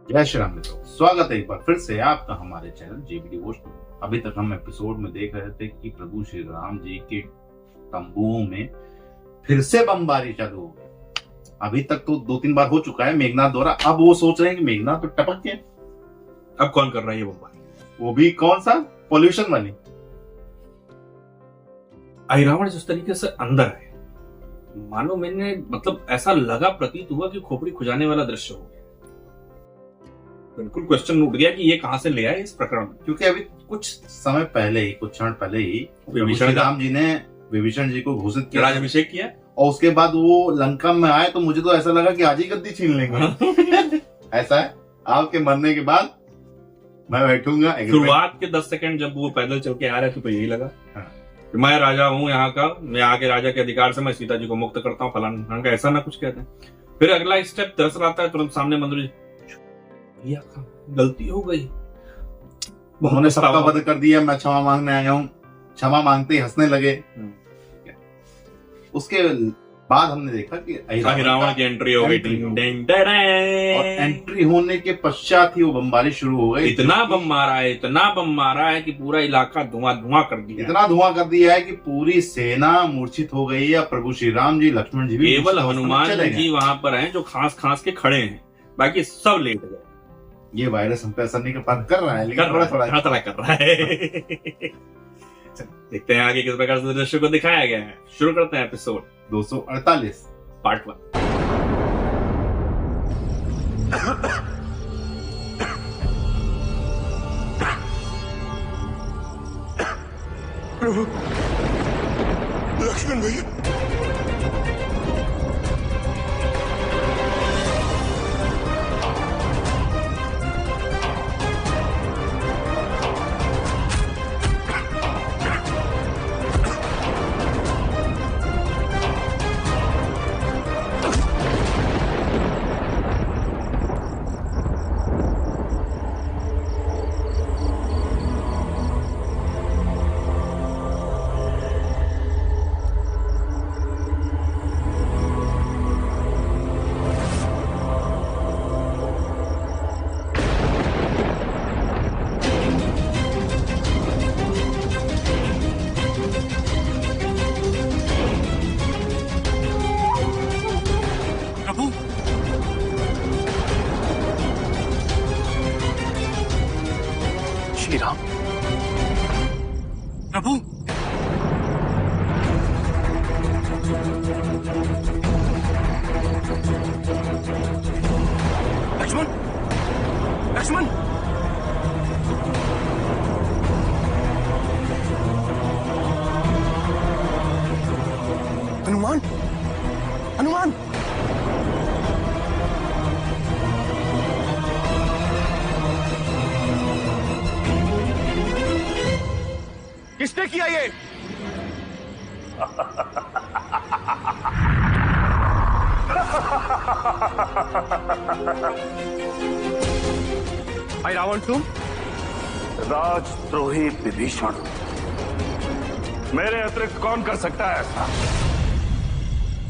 जय श्री राम मित्रों, स्वागत है एक बार फिर से आपका हमारे चैनल जेबीडी वॉच में। अभी तक हम एपिसोड में देख रहे थे कि प्रभु श्री राम जी के तंबुओं में फिर से बमबारी चालू हो गई। अभी तक तो 2-3 बार हो चुका है मेघनाथ द्वारा। अब वो सोच रहे हैं कि मेघनाथ तो टपक गए, अब कौन कर रहा है ये बमबारी? वो भी कौन सा पॉल्यूशन वाली। अहिरावण जिस तरीके से अंदर है, मानो मैंने ऐसा लगा, प्रतीत हुआ कि खोपड़ी खुजाने वाला दृश्य हो गया। बिल्कुल क्वेश्चन उठ गया कि ये कहां से ले आए इस प्रकरण में, क्योंकि अभी कुछ समय पहले ही, कुछ क्षण पहले ही विभीषण राम जी ने विभीषण जी को घोषित किया, राज्याभिषेक किया, और उसके बाद वो लंका में आए तो मुझे तो ऐसा लगा कि आज ही गद्दी छीन लेंगे। ऐसा है, आपके मरने के बाद मैं बैठूंगा। शुरुआत के 10 सेकंड जब वो पैदल चल के आ रहे थे तो यही लगा कि मैं राजा हूँ यहाँ का, मैं यहाँ के राजा के अधिकार से मैं सीता जी को मुक्त करता हूँ, फलाना का ऐसा ना कुछ कहते हैं। फिर अगला स्टेप दरअसल आता है, तुरंत सामने मंत्री, गलती हो गई, उन्होंने सबका वध कर दिया, मैं क्षमा मांगने आया हूँ। क्षमा मांगते ही हंसने लगे। उसके बाद हमने देखा कि अहिरावण की एंट्री हो गई, और एंट्री होने के पश्चात ही वो बमबारी शुरू हो गई। इतना बम मारा है कि पूरा इलाका धुआं धुआं कर दिया, इतना धुआं कर दिया है कि पूरी सेना मूर्छित हो गई है। प्रभु श्री राम जी, लक्ष्मण जी भी, केवल हनुमान जी वहां पर हैं जो खास के खड़े हैं, बाकी सब लेट गए। ये वायरस हम पे असर नहीं कर रहा है, लेकिन थोड़ा कर रहा है। देखते हैं आगे किस प्रकार से दृश्य को दिखाया गया है। शुरू करते हैं एपिसोड 248 पार्ट 1। प्रभु, लक्ष्मण भैया, श्री राम, प्रभु, लक्ष्मण, लक्ष्मण, हनुमान, हनुमान, किसने किया ये? भाई रावण, तुम? राजद्रोही विभीषण, मेरे अतिरिक्त कौन कर सकता है ऐसा?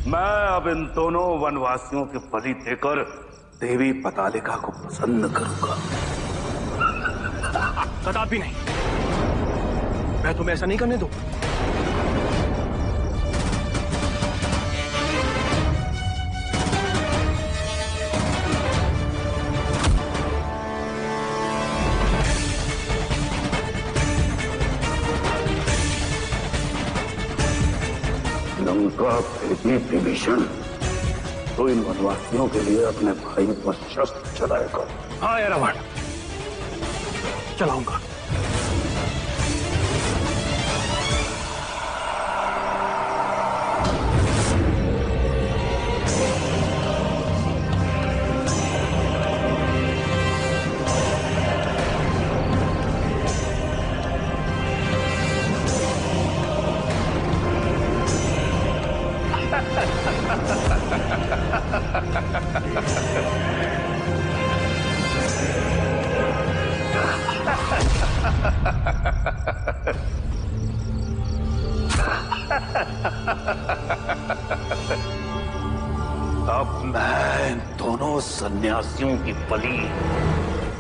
मैं अब इन दोनों वनवासियों के बलि देकर देवी पतालिका को प्रसन्न करूंगा। कदापि नहीं, मैं तुम्हें ऐसा नहीं करने दूं। लंका भेदी विभीषण, तो इन वनवासियों के लिए अपने भाई पर शस्त्र चलाएगा। हाँ यार रावण, चलाऊंगा। सन्यासियों की बलि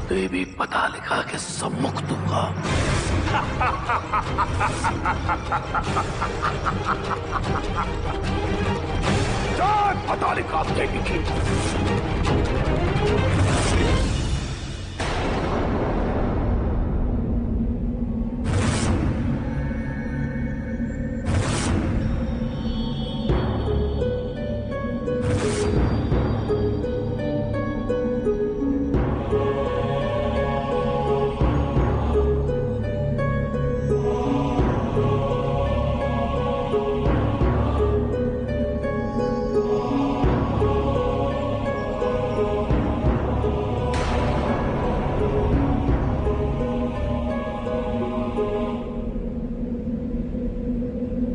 देवी पतालिका के सम्मुख दूंगा। जय पतालिका देवी की।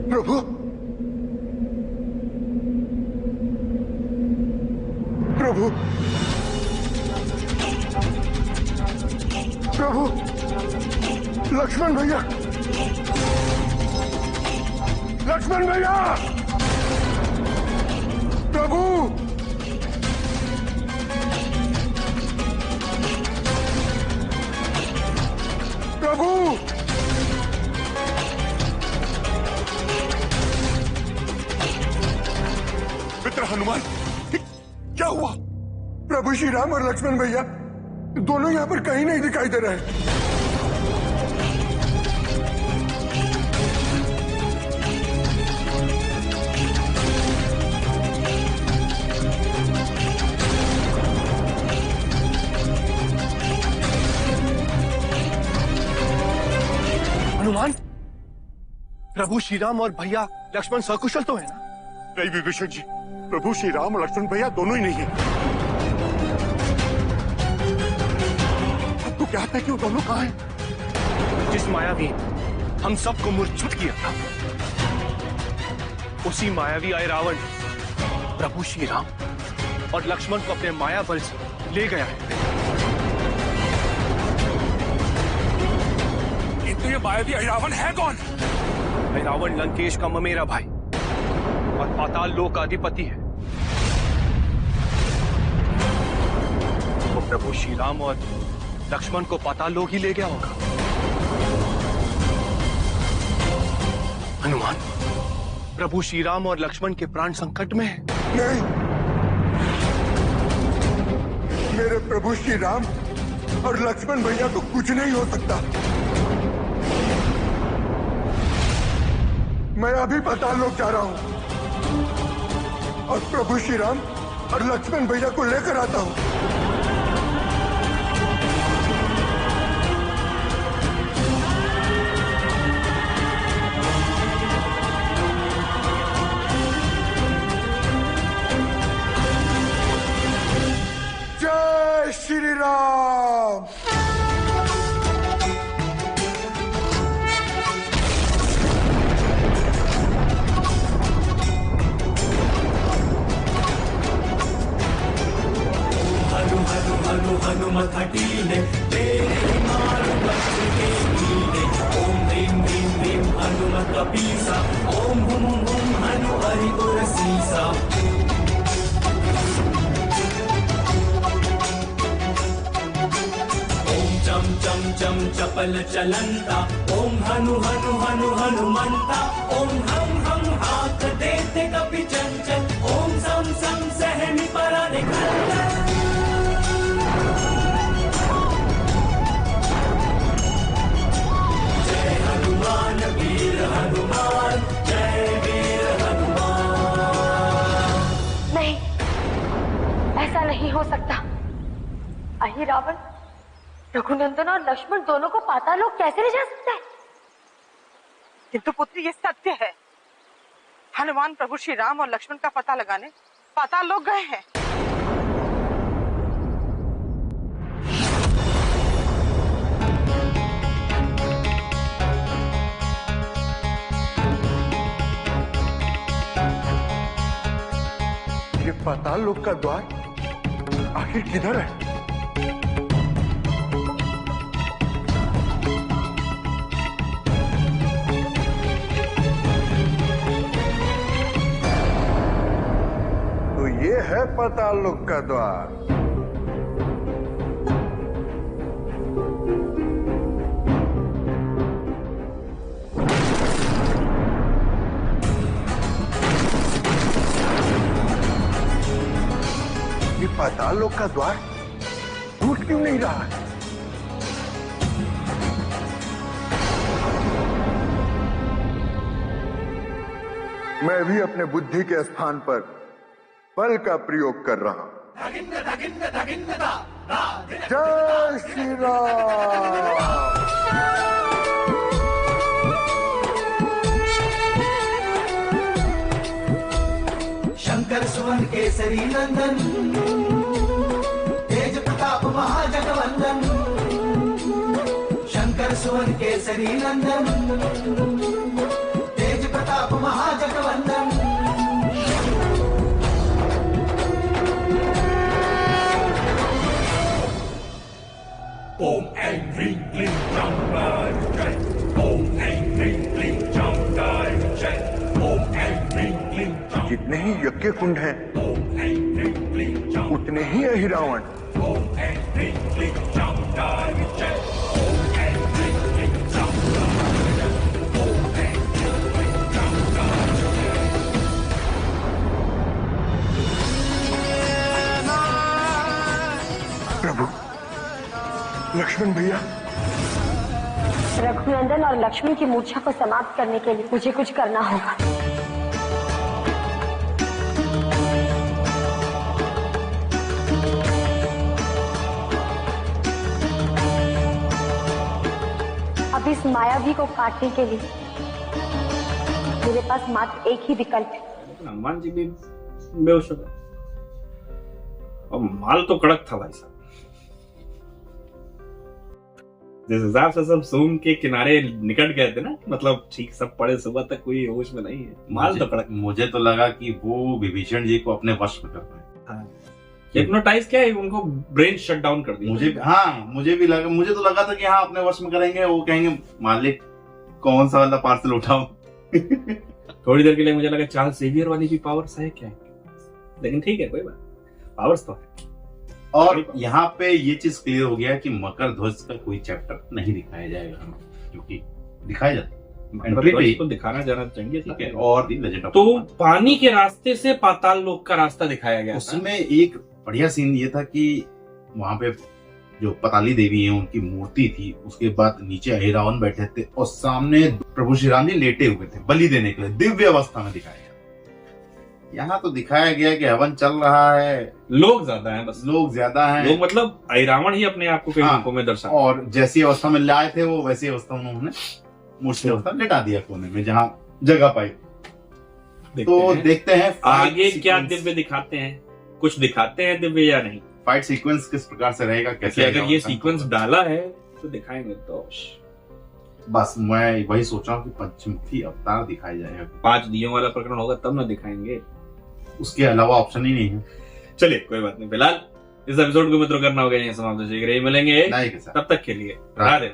प्रभु, प्रभु, प्रभु, लक्ष्मण भैया, लक्ष्मण भैया, प्रभु, प्रभु, मित्र हनुमान, क्या हुआ? प्रभु श्री राम और लक्ष्मण भैया दोनों यहाँ पर कहीं नहीं दिखाई दे रहे। हनुमान, प्रभु श्री राम और भैया लक्ष्मण सकुशल तो है ना? नहीं विभीषण जी, प्रभु श्री राम और लक्ष्मण भैया दोनों ही नहीं है। आपको क्या है कि वो दोनों कहाँ हैं? जिस मायावी हम सबको मूर्छित किया था, उसी मायावी आए रावण प्रभु श्री राम और लक्ष्मण को अपने माया बल से ले गया है। किंतु ये मायावी रावण है कौन? रावण लंकेश का ममेरा भाई और पाताल लोक का अधिपति है। वो प्रभु श्री राम और लक्ष्मण को पाताल लोक ही ले गया होगा। हनुमान, प्रभु श्री राम और लक्ष्मण के प्राण संकट में है। नहीं, मेरे प्रभु श्री राम और लक्ष्मण भैया को कुछ नहीं हो सकता। मैं अभी पाताल लोक जा रहा हूं और प्रभु श्री राम और लक्ष्मण भैया को लेकर आता हूं। जय श्री राम। हनुमत हटीले तेरे मारु बच्च के कीले। ओम ह्रीं ह्रीं ह्रीं हनुमत कपीसा। ओम हुम हुम हनु हरि गुर सीसा। ओम चम चम चम चपल चलंता। ओम हनु हनु हनु हनुमंता। ओम हम हाथ देते कपि चंचल। ओम सम सम सहमी परा निकलता। वीर हनुमान, जय वीर हनुमान। नहीं, ऐसा नहीं हो सकता। अहि रावण रघुनंदन और लक्ष्मण दोनों को पाताल लोक कैसे ले जा सकता है? किंतु पुत्री, ये सत्य है। हनुमान प्रभु श्री राम और लक्ष्मण का पता लगाने पाताल लोक गए हैं। ये पाताल लोक का द्वार आखिर किधर है? तो ये है पाताल लोक का द्वार। पाताल लोक का द्वार टूट क्यों नहीं रहा है? मैं भी अपने बुद्धि के स्थान पर बल का प्रयोग कर रहा हूं। जय श्री राम। शंकर सुवन केसरी नंदन, तेज प्रताप महाजगवंदन। शंकर सुवन केसरी नंदन, तेज प्रताप महाजगवंदन। ओम ऐं ह्रीं क्लीं चामुण्डाय जय। ओम ऐं ह्रीं क्लीं चामुण्डाय जय। ओम ऐं ह्रीं क्लीं चामुण्डाय। जितने ही यज्ञ कुंड हैं, ओम ऐं ह्रीं क्लीं चामुण्डाय। उतने ही अहिरावण। ओम ऐं ह्रीं क्लीं चामुण्डाय जय। ओम ऐं ह्रीं क्लीं चामुण्डाय जय। ओम ऐं ह्रीं क्लीं चामुण्डाय जय। प्रभु, लक्ष्मण भैया। रघुनंदन और लक्ष्मण की मूर्छा को समाप्त करने के लिए मुझे कुछ करना होगा। अब इस मायावी को काटने के लिए मेरे पास मात्र एक ही विकल्प है। हनुमान जी भी बेहोश हो गए और माल तो कड़क था भाई साहब। जिस हिसाब से सब सोम के किनारे निकट गए थे ना, मतलब ठीक सब पड़े, सुबह तक कोई होश में नहीं है। माल तो कड़क। मुझे तो लगा कि वो विभीषण जी को अपने वश में कर रहे हैं। हिप्नोटाइज क्या है, उनको ब्रेन शट डाउन कर दिया। मुझे भी लगा, मुझे तो लगा था कि हाँ अपने वश में करेंगे। वो कहेंगे मालिक कौन सा वाला पार्सल उठाओ। थोड़ी देर के लिए मुझे लगा चार्ल्स जेवियर वाली भी पावर्स है क्या, लेकिन ठीक है कोई बात, पावर्स तो है। और यहाँ पे ये चीज क्लियर हो गया कि मकर ध्वज का कोई चैप्टर नहीं दिखाया जाएगा हमें, क्योंकि दिखाया जाता है तो दिखाना जाना चाहिए। ठीक है। और तो पानी के रास्ते से पाताल लोक का रास्ता दिखाया गया। उसमें एक बढ़िया सीन ये था कि वहां पे जो पताली देवी है उनकी मूर्ति थी, उसके बाद नीचे अहिरावण बैठे थे और सामने प्रभु श्री राम जी लेटे हुए थे बलि देने के लिए, दिव्य अवस्था में दिखाया गया। यहाँ तो दिखाया गया कि हवन चल रहा है, लोग ज्यादा हैं, बस लोग ज्यादा हैं। लोग मतलब अहिरावण ही अपने आप को कई रूपों में दर्शा, और जैसी अवस्था में लाए थे वो वैसी अवस्था उन्होंने मूर्ति अवस्था लेटा दिया कोने में जहाँ जगह पाई। तो देखते हैं आगे क्या दिव्य दिखाते हैं, कुछ दिखाते हैं दिव्य या नहीं। फाइट सीक्वेंस किस प्रकार से रहेगा, कैसे अगर ये सीक्वेंस डाला है तो दिखाएंगे। तो बस मैं वही सोच रहा हूँ कि पंचमुखी अवतार दिखाया जाएगा। 5 दियों वाला प्रकरण होगा तब ना दिखाएंगे, उसके अलावा ऑप्शन ही नहीं है। चलिए कोई बात नहीं, फिलहाल इस एपिसोड को मित्रों करना होगा यहीं समाप्त। शीघ्र ही मिलेंगे, तब तक के लिए राधे।